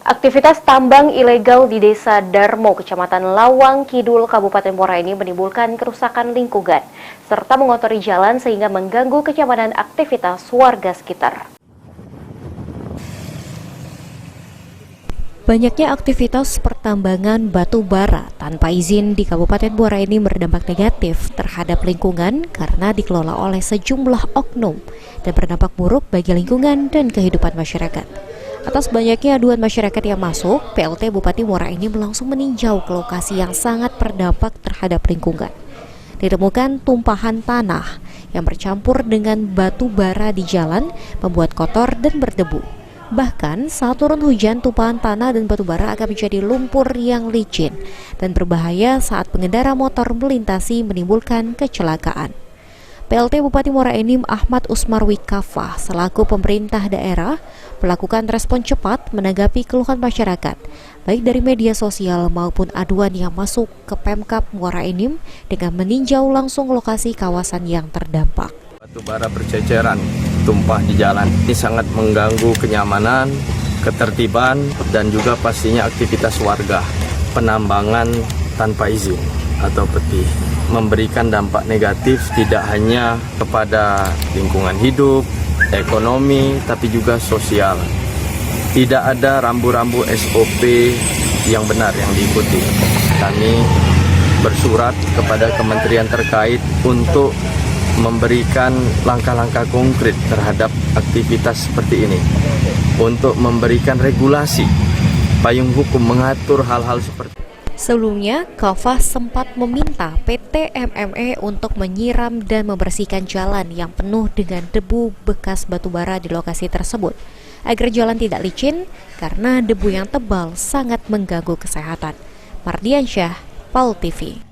Aktivitas tambang ilegal di Desa Darmo, Kecamatan Lawang Kidul, Kabupaten Muara Enim menimbulkan kerusakan lingkungan, serta mengotori jalan sehingga mengganggu kenyamanan aktivitas warga sekitar. Banyaknya aktivitas pertambangan batu bara tanpa izin di Kabupaten Muara Enim berdampak negatif terhadap lingkungan karena dikelola oleh sejumlah oknum dan berdampak buruk bagi lingkungan dan kehidupan masyarakat. Atas banyaknya aduan masyarakat yang masuk, PLT Bupati Muara Enim langsung meninjau ke lokasi yang sangat berdampak terhadap lingkungan. Ditemukan tumpahan tanah yang bercampur dengan batu bara di jalan, membuat kotor dan berdebu. Bahkan saat turun hujan, tumpahan tanah dan batu bara akan menjadi lumpur yang licin dan berbahaya saat pengendara motor melintasi, menimbulkan kecelakaan. PLT Bupati Muara Enim Ahmad Usmarwi Kafah selaku pemerintah daerah melakukan respon cepat menanggapi keluhan masyarakat, baik dari media sosial maupun aduan yang masuk ke Pemkab Muara Enim dengan meninjau langsung lokasi kawasan yang terdampak. Batu bara berceceran, tumpah di jalan. Ini sangat mengganggu kenyamanan, ketertiban, dan juga pastinya aktivitas warga. Penambangan tanpa izin atau peti memberikan dampak negatif tidak hanya kepada lingkungan hidup, ekonomi, tapi juga sosial. Tidak ada rambu-rambu SOP yang benar yang diikuti. Kami bersurat kepada kementerian terkait untuk memberikan langkah-langkah konkret terhadap aktivitas seperti ini, untuk memberikan regulasi, payung hukum mengatur hal-hal seperti ini. Sebelumnya, Kafah sempat meminta PT MME untuk menyiram dan membersihkan jalan yang penuh dengan debu bekas batubara di lokasi tersebut, agar jalan tidak licin karena debu yang tebal sangat mengganggu kesehatan. Mardiansyah, PAL TV.